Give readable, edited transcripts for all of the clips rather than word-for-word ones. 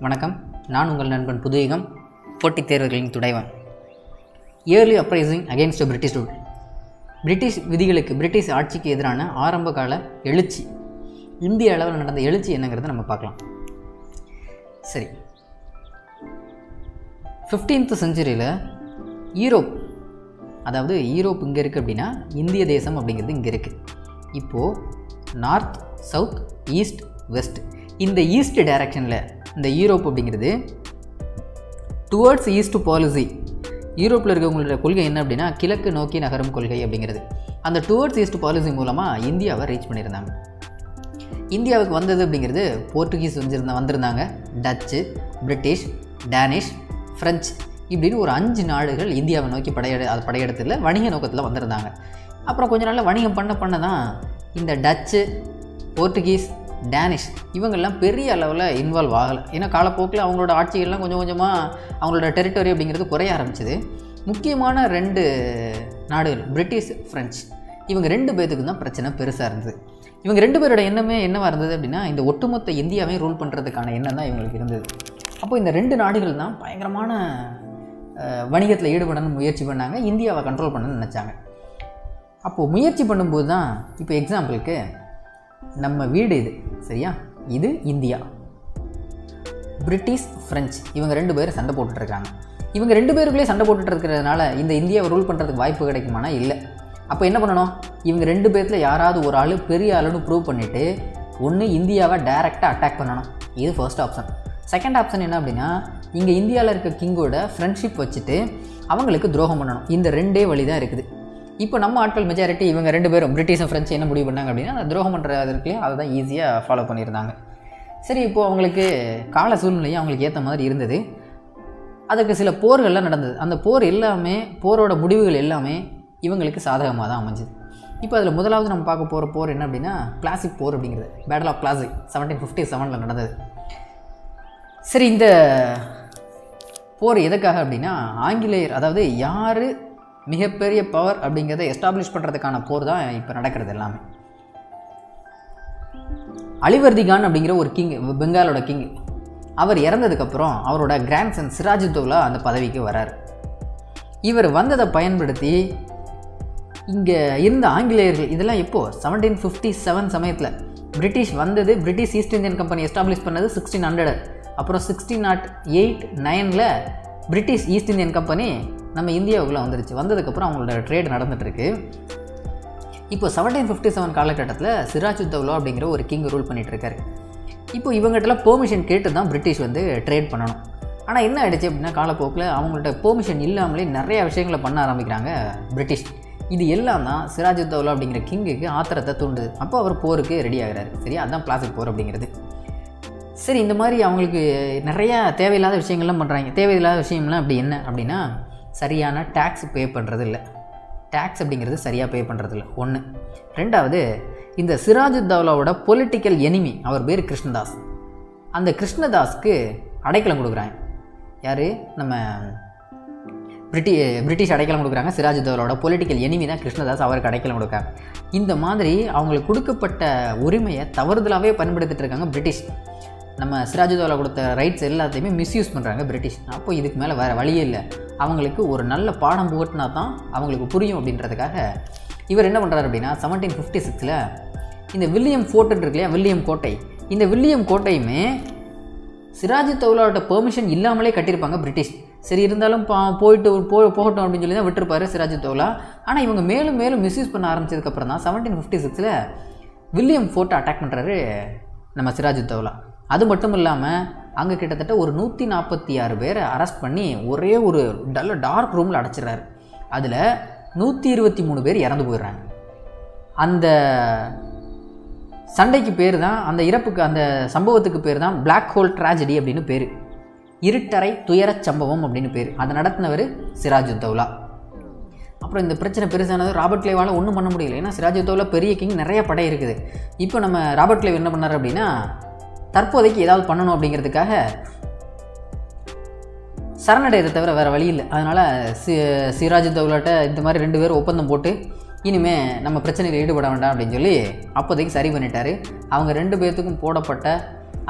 வணக்கம், நான் உங்கள் நண்பன் புதுயுகம், போட்டித் தேர்வுகளின் துடைவன். Early uprising against British rule. British விதிகளுக்கு, பிரிட்டிஷ் ஆட்சிக்கு எதிரான ஆரம்ப கால எழுச்சி, இந்திய அளவில் நடந்த எழுச்சி என்னங்கிறத நம்ம பார்க்கலாம். சரி, 15th செஞ்சுரியில் யூரோப், அதாவது யூரோப் இங்கே இருக்குது அப்படின்னா இந்திய தேசம் அப்படிங்கிறது இங்கே இருக்குது. இப்போது நார்த், சவுத், ஈஸ்ட், வெஸ்ட், இந்த ஈஸ்ட் டைரக்ஷனில் இந்த யூரோப் அப்படிங்கிறது டுவர்ட்ஸ் ஈஸ்ட் பாலிசி. யூரோப்பில் இருக்கவங்களோட கொள்கை என்ன அப்படின்னா கிழக்கு நோக்கி நகரும் கொள்கை அப்படிங்கிறது. அந்த டுவர்ட்ஸ் ஈஸ்ட் பாலிசி மூலமாக இந்தியாவை ரீச் பண்ணியிருந்தாங்க. இந்தியாவுக்கு வந்தது அப்படிங்கிறது போர்ச்சுகீஸ் வந்திருந்தாங்க, டச்சு, பிரிட்டிஷ், டேனிஷ், ஃப்ரெஞ்சு, இப்படின்னு ஒரு 5 நாடுகள் இந்தியாவை நோக்கி படையெடுத்துல வணிக நோக்கத்தில் வந்திருந்தாங்க. அப்புறம் கொஞ்ச நாளில் வணிகம் பண்ண தான் இந்த டச்சு, போர்ச்சுகீஸ், டேனிஷ் இவங்கெல்லாம் பெரிய அளவில் இன்வால்வ் ஆகலை. ஏன்னா காலப்போக்கில் அவங்களோட ஆட்சிகள்லாம் கொஞ்சம் கொஞ்சமாக அவங்களோட டெரிட்டரி அப்படிங்கிறது குறைய ஆரம்பிச்சிது. முக்கியமான 2 நாடுகள் பிரிட்டிஷ், ஃப்ரெஞ்சு, இவங்க 2 பேர்த்துக்கு தான் பிரச்சனை பெருசாக இருந்தது. இவங்க 2 பேரோட எண்ணமே என்னவாக இருந்தது அப்படின்னா இந்த ஒட்டுமொத்த இந்தியாவையும் ரூல் பண்ணுறதுக்கான எண்ணம் தான் இவங்களுக்கு இருந்தது. அப்போ இந்த 2 நாடுகள் தான் பயங்கரமான வணிகத்தில் ஈடுபடணும்னு முயற்சி பண்ணாங்க, இந்தியாவை கண்ட்ரோல் பண்ணணும்னு நினச்சாங்க. அப்போது முயற்சி பண்ணும்போது தான், இப்போ எக்ஸாம்பிளுக்கு நம்ம வீடு இது, சரியா, இது இந்தியா. பிரிட்டிஷ், ஃப்ரெஞ்சு இவங்க 2 பேரும் சண்டை போட்டுட்ருக்காங்க. இவங்க 2 பேருக்குள்ளே சண்டை போட்டுட்டு இருக்கிறதுனால இந்த இந்தியாவை ரூல் பண்ணுறதுக்கு வாய்ப்பு கிடைக்குமானா இல்லை. அப்போ என்ன பண்ணணும், இவங்க 2 பேர்த்தில் யாராவது ஒரு ஆள் பெரிய ஆளுன்னு ப்ரூவ் பண்ணிவிட்டு ஒன்று இந்தியாவை டைரெக்டாக அட்டாக் பண்ணணும். இது ஃபர்ஸ்ட் ஆப்ஷன். செகண்ட் ஆப்ஷன் என்ன அப்படின்னா இங்கே இந்தியாவில் இருக்க கிங்கோட ஃப்ரெண்ட்ஷிப் வச்சுட்டு அவங்களுக்கு துரோகம் பண்ணணும். இந்த 2 வழி தான் இருக்குது. இப்போ நம்ம ஆட்கள் மெஜாரிட்டி இவங்க 2 பேரும் பிரிட்டிஷும் ஃப்ரெஞ்சு என்ன முடிவு பண்ணாங்க அப்படின்னா அந்த துரோகம் பண்ணுறதுக்குள்ளே அதை தான் ஈஸியாக ஃபாலோ பண்ணியிருந்தாங்க. சரி, இப்போது அவங்களுக்கு கால சூழ்நிலையும் அவங்களுக்கு ஏற்ற மாதிரி இருந்தது. அதுக்கு சில போர்கள்லாம் நடந்தது. அந்த போரோட முடிவுகள் எல்லாமே இவங்களுக்கு சாதகமாக தான் அமைஞ்சுது. இப்போ அதில் முதலாவது நம்ம பார்க்க போகிற போர் என்ன அப்படின்னா பிளாசிக் போர் அப்படிங்கிறது, பேட்டில் ஆஃப் பிளாசி 1757 நடந்தது. சரி, இந்த போர் எதுக்காக அப்படின்னா ஆங்கிலேயர், அதாவது யார் மிகப்பெரிய பவர் அப்படிங்கிறத எஸ்டாப்ளிஷ் பண்ணுறதுக்கான போர் தான் இப்போ நடக்கிறது எல்லாமே. அலிவர்தி கான் அப்படிங்கிற ஒரு கிங், பெங்காலோட கிங், அவர் இறந்ததுக்கப்புறம் அவரோட கிராண்ட்சன் சிராஜுத்தௌலா அந்த பதவிக்கு வரார். இவர் வந்ததை பயன்படுத்தி இங்கே இருந்த ஆங்கிலேயர்கள், இதெல்லாம் எப்போது 1757 சமயத்தில் பிரிட்டிஷ் வந்தது. British East Indian company establish பண்ணது 1600. அப்புறம் 1608-9 பிரிட்டிஷ் ஈஸ்ட் இந்தியன் கம்பெனி நம்ம இந்தியாவுக்குள்ளே வந்துருச்சு. வந்ததுக்கப்புறம் அவங்களோட ட்ரேட் நடந்துகிட்ருக்கு. இப்போ 1757 காலகட்டத்தில் சிராஜுத்தௌலா அப்படிங்கிற ஒரு கிங் ரூல் பண்ணிகிட்ருக்காரு. இப்போ இவங்ககிட்டலாம் பெர்மிஷன் கேட்டு தான் பிரிட்டிஷ் வந்து ட்ரேட் பண்ணணும். ஆனால் என்ன ஆகிடுச்சு அப்படின்னா காலப்போக்கில் அவங்கள்ட்ட பெர்மிஷன் இல்லாமலே நிறையா விஷயங்களை பண்ண ஆரம்பிக்கிறாங்க பிரிட்டிஷ். இது எல்லாம் தான் சிராஜுத்தௌலா அப்படிங்கிற கிங்குக்கு ஆத்திரத்தை தூண்டுது. அப்போ அவர் போருக்கு ரெடி ஆகிறாரு. சரியா, அதுதான் பிளாசிக் போர் அப்படிங்கிறது. சரி, இந்த மாதிரி அவங்களுக்கு நிறையா தேவையில்லாத விஷயங்கள்லாம் பண்ணுறாங்க. தேவையில்லாத விஷயம்லாம் அப்படி என்ன அப்படின்னா சரியான டேக்ஸ் பே பண்ணுறது இல்லை. டேக்ஸ் அப்படிங்கிறது சரியாக பே பண்ணுறது இல்லை, ஒன்று. ரெண்டாவது, இந்த சிராஜுத்தௌலாவோட பொலிட்டிக்கல் எனிமி, அவர் பேர் கிருஷ்ணதாஸ். அந்த கிருஷ்ணதாஸ்க்கு அடைக்கலம் கொடுக்குறாங்க. யார், நம்ம பிரிட்டிஷ் அடைக்கலம் கொடுக்குறாங்க. சிராஜுத்தௌலாவோட பொலிட்டிக்கல் எனிமி தான் கிருஷ்ணதாஸ், அவருக்கு அடைக்கலம் கொடுக்குறாங்க. இந்த மாதிரி அவங்களுக்கு கொடுக்கப்பட்ட உரிமையை தவறுதலாகவே பயன்படுத்திட்டு இருக்காங்க பிரிட்டிஷ். நம்ம சிராஜுத்தௌலா கொடுத்த ரைட்ஸ் எல்லாத்தையுமே மிஸ்யூஸ் பண்ணுறாங்க பிரிட்டிஷ். அப்போ இதுக்கு மேலே வேறு வழியே இல்லை, அவங்களுக்கு ஒரு நல்ல பாடம் புகட்டினா தான் அவங்களுக்கு புரியும் அப்படின்றதுக்காக இவர் என்ன பண்ணுறாரு அப்படின்னா 1756 இந்த வில்லியம் ஃபோர்ட் இருக்கு இல்லையா, வில்லியம் கோட்டை, இந்த வில்லியம் கோட்டையுமே சிராஜுத்தௌலாவோட பெர்மிஷன் இல்லாமலே கட்டியிருப்பாங்க பிரிட்டிஷ். சரி, இருந்தாலும் போகட்டும் அப்படின்னு சொல்லி தான் விட்டுருப்பாரு சிராஜுத்தௌலா. ஆனால் இவங்க மேலும் மேலும் மிஸ்யூஸ் பண்ண ஆரம்பிச்சதுக்கப்புறம் தான் 1756 வில்லியம் ஃபோர்ட்டை அட்டாக் பண்ணுறாரு நம்ம சிராஜுத்தௌலா. அது மட்டும் இல்லாமல் அங்கே கிட்டத்தட்ட ஒரு 146 பேரை அரெஸ்ட் பண்ணி ஒரே ஒரு டார்க் ரூமில் அடைச்சிடுறாரு. அதில் 123 பேர் இறந்து போயிடுறாங்க. அந்த சண்டைக்கு பேர் தான், அந்த இறப்புக்கு, அந்த சம்பவத்துக்கு பேர் தான் பிளாக் ஹோல் ட்ராஜடி அப்படின்னு பேர், இருட்டறை துயரச் சம்பவம் அப்படின்னு பேர். அதை நடத்தினவர் சிராஜுத்தௌலா. அப்புறம் இந்த பிரச்சனை பெருசானது ராபர்ட் கிளைவால் ஒன்றும் பண்ண முடியல. ஏன்னா சிராஜுத்தௌலா பெரிய கிங், நிறைய படை இருக்குது. இப்போ நம்ம ராபர்ட் கிளைவ் என்ன பண்ணார் அப்படின்னா தற்போதைக்கு ஏதாவது பண்ணணும் அப்படிங்கிறதுக்காக சரணடைறதை தவிர வேறு வழி இல்லை. அதனால் சிராஜுத்தௌலாட்ட இந்த மாதிரி 2 பேரும் ஒப்பந்தம் போட்டு இனிமேல் நம்ம பிரச்சனையில் ஈடுபட வேண்டாம் அப்படின்னு சொல்லி அப்போதைக்கு சரி பண்ணிட்டார். அவங்க 2 பேர்த்துக்கும் போடப்பட்ட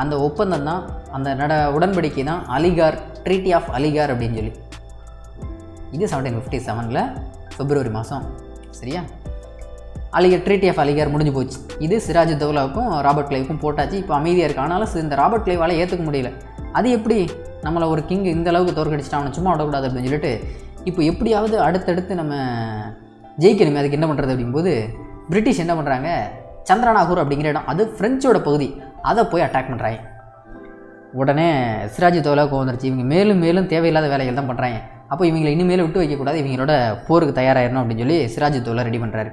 அந்த ஒப்பந்தம் தான், அந்த உடன்படிக்கை தான் அலிகார், ட்ரீட்டி ஆஃப் அலிகார் அப்படின்னு சொல்லி. இது 1757 பிப்ரவரி மாதம். சரியா? அலிகார், ட்ரீட்டி ஆஃப் அலிகார் முடிஞ்சு போச்சு. இது சிராஜுத்தௌலாவுக்கும் ராபர்ட் கிளைவுக்கும் போட்டாச்சு. இப்போ அமைதியாக இருக்குது. ஆனாலும் இந்த ராபர்ட் கிளைவால் ஏற்றுக்க முடியல. அது எப்படி நம்மளை ஒரு கிங் இந்த அளவுக்கு தோற்கடிச்சிட்டு அவனை சும்மா விடக்கூடாது அப்படின்னு சொல்லிட்டு இப்போ எப்படியாவது அடுத்தடுத்து நம்ம ஜெயிக்கணுமே, அதுக்கு என்ன பண்ணுறது அப்படிங்கும்போது பிரிட்டிஷ் என்ன பண்ணுறாங்க, சந்திரநாகூர் அப்படிங்கிற இடம், அது ஃப்ரெஞ்சோட பகுதி, அதை போய் அட்டாக் பண்ணுறாங்க. உடனே சிராஜுத்தௌலாவுக்கு வந்துருச்சு. இவங்க மேலும் மேலும் தேவையில்லாத வேலைகள் தான் பண்ணுறாங்க. அப்போ இவங்களை இனிமேல் விட்டு வைக்கக்கூடாது, இவங்களோட போருக்கு தயாராகிடணும் அப்படின்னு சொல்லி சிராஜுத்தௌலா ரெடி பண்ணுறாரு.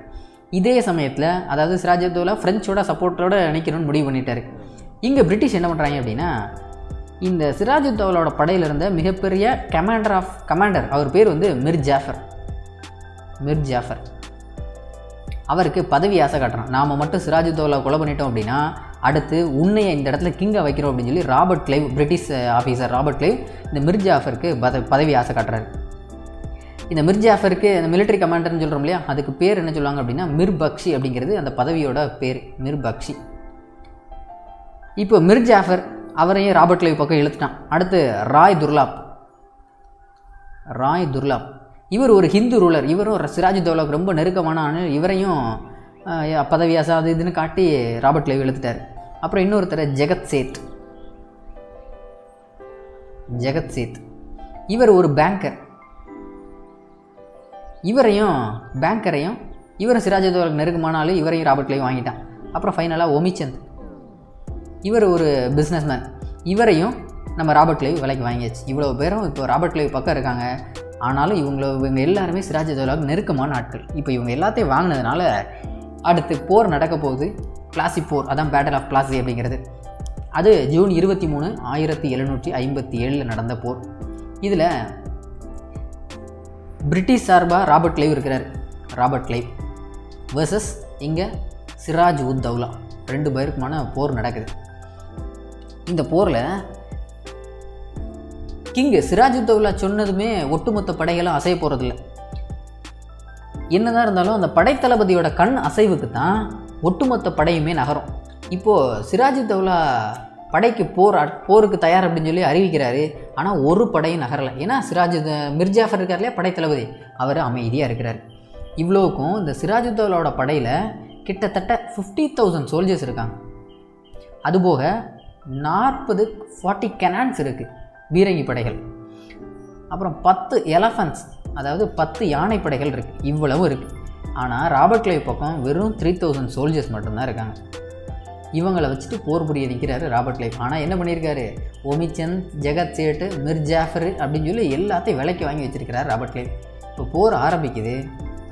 இதே சமயத்தில் அதாவது சிராஜுத்தௌலா ஃப்ரெஞ்சோட சப்போர்ட்டோட நினைக்கணும்னு முடிவு பண்ணிட்டார். இங்கே பிரிட்டிஷ் என்ன பண்ணுறாங்க அப்படின்னா, இந்த சிராஜுத்தௌலாவோட படையில் இருந்த மிகப்பெரிய கமாண்டர் அவர் பேர் வந்து மிர் ஜாஃபர். அவருக்கு பதவி ஆசை காட்டுறான். நாம் மட்டும் சிராஜுத்தௌலா கொலை பண்ணிட்டோம் அப்படின்னா அடுத்து உன்னையை இந்த இடத்துல கிங்கை வைக்கிறோம் அப்படின்னு சொல்லி Robert Clive, British officer Robert Clive இந்த மிர் ஜாஃபருக்கு பதவி ஆசை காட்டுறாரு. இந்த மிர் ஜாஃபருக்கு அந்த மிலிட்டரி கமாண்டர்னு சொல்கிறோம் இல்லையா, அதுக்கு பேர் என்ன சொல்லுவாங்க அப்படின்னா மிர் பக்ஷி அப்படிங்கிறது அந்த பதவியோட பேர், மிர் பக்ஷி. இப்போ மிர் ஜாஃபர் அவரையும் ராபர்ட் கிளைவ் பக்கம் இழுத்துட்டான். அடுத்து ராய் துர்லாப் இவர் ஒரு ஹிந்து ரூலர். இவரும் சிராஜுத்தௌலாவுக்கு ரொம்ப நெருக்கமான ஆள். இவரையும் பதவி ஆசை அது இதுன்னு காட்டி ராபர்ட் கிளைவ் இழுத்துட்டார். அப்புறம் இன்னொருத்தர் ஜெகத் சேத் இவர் ஒரு பேங்கர். இவரும் சிராஜுத்தௌலாவுக்கு நெருக்கமான ஆள். இவரையும் ராபர்ட் கிளைவ் வாங்கிட்டான். அப்புறம் ஃபைனலாக ஒமிச்சந்த், இவர் ஒரு பிஸ்னஸ்மேன். இவரையும் நம்ம ராபர்ட் கிளைவ் விலைக்கு வாங்கியாச்சு. இவ்வளோ பேரும் இப்போ ராபர்ட் கிளைவ் பக்கம் இருக்காங்க. ஆனாலும் இவங்க எல்லாருமே சிராஜுத்தௌலாவுக்கு நெருக்கமான ஆட்கள். இப்போ இவங்க எல்லாத்தையும் வாங்கினதுனால அடுத்து போர் நடக்க போகுது, பிளாசி போர். அதான் பேட்டில் ஆஃப் பிளாசி அப்படிங்கிறது. அது ஜூன் 23, 1757 நடந்த போர். இதில் பிரிட்டிஷ் சார்பாக ராபர்ட் கிளைவ் இருக்கிறார். ராபர்ட் கிளைவ் வர்சஸ் இங்கே சிராஜுத்தௌலா, 2 பேருக்குமான போர் நடக்குது. இந்த போரில் கிங்கு சிராஜுத்தௌலா சொன்னதுமே ஒட்டுமொத்த படைகளும் அசைய போகிறதில்ல. என்னதான் இருந்தாலும் அந்த படைத்தளபதியோட கண் அசைவுக்கு தான் ஒட்டுமொத்த படையுமே நகரும். இப்போது சிராஜுத்தௌலா படைக்கு போருக்கு தயார் அப்படின்னு சொல்லி அறிவிக்கிறாரு. ஆனால் ஒரு படையும் நகரலை. ஏன்னா மிர் ஜாஃபர் இருக்கார் இல்லையா படைத்தளபதி, அவர் அமைதியாக இருக்கிறார். இவ்வளோக்கும் இந்த சிராஜுத்தௌலாவோட படையில் கிட்டத்தட்ட 50,000 சோல்ஜர்ஸ் இருக்காங்க. அதுபோக 40 கெனான்ஸ் இருக்குது, பீரங்கி படைகள். அப்புறம் 10 எலஃபன்ட்ஸ், அதாவது 10 யானை படைகள் இருக்குது. இவ்வளவும் இருக்குது. ஆனால் ராபர்ட் கிளைவ் பக்கம் வெறும் 3000 சோல்ஜர்ஸ் மட்டும்தான் இருக்காங்க. இவங்களை வச்சுட்டு போர் புரிய நிற்கிறாரு ராபர்ட் கிளைவ். ஆனால் என்ன பண்ணியிருக்காரு, ஒமிச்சந்த், ஜெகத் சேட்டு, மிர் ஜாஃபர் அப்படின்னு சொல்லி எல்லாத்தையும் விலைக்கு வாங்கி வச்சிருக்கிறார் ராபர்ட் கிளைவ். இப்போ போர் ஆரம்பிக்குது.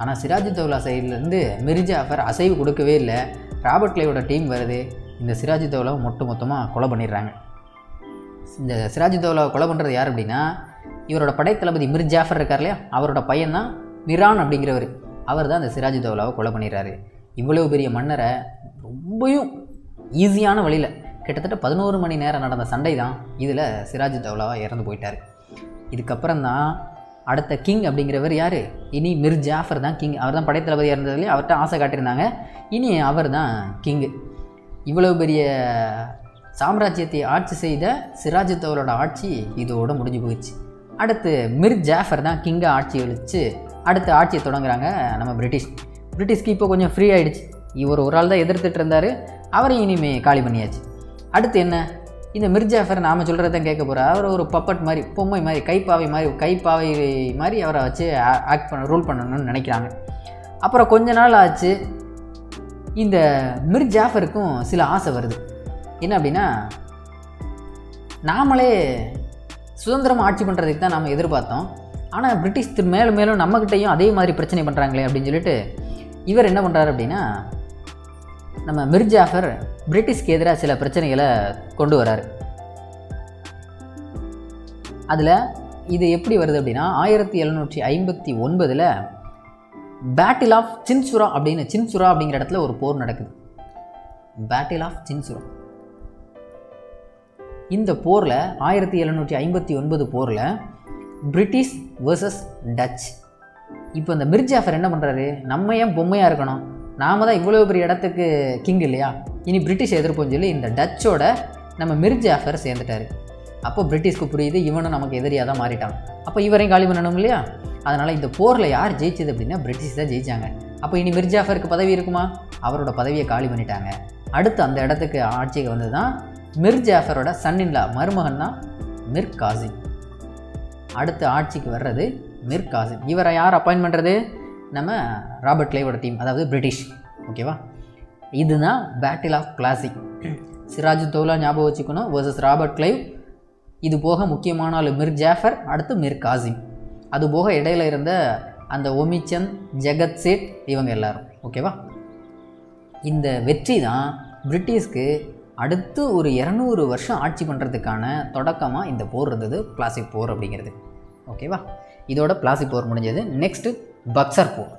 ஆனால் சிராஜுத்தௌலா சைட்லேருந்து மிர் ஜாஃபர் அசைவு கொடுக்கவே இல்லை. ராபர்ட் கிளைவோட டீம் வருது. இந்த சிராஜுத்தௌலாவை மொத்தமாக கொலை பண்ணிடுறாங்க. இந்த சிராஜுத்தௌலாவை கொலை பண்ணுறது யார் அப்படின்னா, இவரோட படைத்தளபதி மிர் ஜாஃபர் இருக்கார் இல்லையா, அவரோட பையன்தான் மிரான் அப்படிங்கிறவர். அவர் தான் இந்த சிராஜுத்தௌலாவை கொலை பண்ணிடுறாரு. இவ்வளோ பெரிய மன்னரை ரொம்பவும் ஈஸியான வழியில் கிட்டத்தட்ட 11 மணி நேரம் நடந்த சண்டை தான் இதில் சிராஜுத்தௌலாவை இறந்து போயிட்டார். இதுக்கப்புறம் தான் அடுத்த கிங் அப்படிங்கிறவர் யார், இனி மிர் ஜாஃபர் தான் கிங். அவர் தான் படைத்தளபதியாக இருந்ததுலேயே அவர்கிட்ட ஆசை காட்டியிருந்தாங்க. இனி அவர் தான் கிங்கு. இவ்வளோ பெரிய சாம்ராஜ்யத்தை ஆட்சி செய்த சிராஜுத்தௌலோட ஆட்சி இதோடு முடிஞ்சு போயிடுச்சு. அடுத்து மிர் ஜாஃபர் தான் கிங்கை ஆட்சி அளித்து அடுத்த ஆட்சியை தொடங்குறாங்க நம்ம பிரிட்டிஷ்க்கு இப்போ கொஞ்சம் ஃப்ரீ ஆகிடுச்சு. இவர் ஒரு ஆள் தான் எதிர்த்துட்டு இருந்தார், அவரையும் இனிமேல் காலி பண்ணியாச்சு. அடுத்து என்ன, இந்த மிர் ஜாஃபர் நாம் சொல்கிறத கேட்க போகிறார். அவர் ஒரு பப்பட் மாதிரி, பொம்மை மாதிரி, கைப்பாவை மாதிரி அவரை வச்சு ரூல் பண்ணணும்னு நினைக்கிறாங்க. அப்புறம் கொஞ்ச நாள் ஆச்சு. இந்த மிர் ஜாஃபருக்கும் சில ஆசை வருது. என்ன அப்படின்னா, நாமளே சுதந்திரமாக ஆட்சி பண்ணுறதுக்கு தான் நாம் எதிர்பார்த்தோம். ஆனால் பிரிட்டிஷ் மேலும் மேலும் நம்மக்கிட்டையும் அதே மாதிரி பிரச்சனை பண்ணுறாங்களே அப்படின்னு சொல்லிட்டு இவர் என்ன பண்ணுறாரு அப்படின்னா, நம்ம மிர் ஜாஃபர் பிரிட்டிஷ்க்கு எதிராக சில பிரச்சனைகளை கொண்டு வராரு. அதில் இது எப்படி வருது அப்படின்னா, 1759 பேட்டில் ஆஃப் சின்சுரா அப்படிங்கிற இடத்துல ஒரு போர் நடக்குது. Battle of Chinsura. இந்த போரில் 1759 போரில் பிரிட்டிஷ் வர்சஸ் டச், இப்போ இந்த மிர் ஜாஃபர் என்ன பண்ணுறாரு, நம்ம ஏன் பொம்மையாக இருக்கணும், நாம தான் இவ்வளோ பெரிய இடத்துக்கு கிங் இல்லையா, இனி பிரிட்டிஷ் எதிர்ப்போம்னு சொல்லி இந்த டச்சோட நம்ம மிர் ஜாஃபர் சேர்ந்துட்டார். அப்போ பிரிட்டிஷ்க்கு புரியுது இவனும் நமக்கு எதிரியாக தான் மாறிட்டான், அப்போ இவரையும் காலி பண்ணணும் இல்லையா. அதனால் இந்த போரில் யார் ஜெயிச்சது அப்படின்னா பிரிட்டிஷ் தான் ஜெயித்தாங்க. அப்போ இனி மிர் ஜாஃபருக்கு பதவி இருக்குமா, அவரோட பதவியை காலி பண்ணிட்டாங்க. அடுத்து அந்த இடத்துக்கு ஆட்சிக்கு வந்து தான் மிர் ஜாஃபரோட சன்னின்லா மருமகன் தான் மிர் காசிம். அடுத்து ஆட்சிக்கு வர்றது மிர் காசிம். இவரை யார் அப்பாயின்ட் பண்ணுறது, நம்ம ராபர்ட் கிளைவோட டீம், அதாவது பிரிட்டிஷ். ஓகேவா, இதுதான் பேட்டில் ஆஃப் பிளாசி. சிராஜுத்தௌலா ஞாபகம் வச்சுக்கணும் வர்சஸ் ராபர்ட் கிளைவ். இது போக முக்கியமான ஆள் மிர் ஜாஃபர், அடுத்து மிர் காசிம். அது போக இடையில இருந்த அந்த ஒமிச்சந்த், ஜகத் சேட், இவங்க எல்லாரும். ஓகேவா, இந்த வெற்றி தான் பிரிட்டிஷ்க்கு அடுத்து ஒரு 200 வருஷம் ஆட்சி பண்ணுறதுக்கான தொடக்கமாக இந்த போர் இருந்தது, பிளாசி போர் அப்படிங்கிறது. ஓகேவா, இதோட பிளாசி போர் முடிஞ்சது. நெக்ஸ்ட்டு பக்சர் போர்.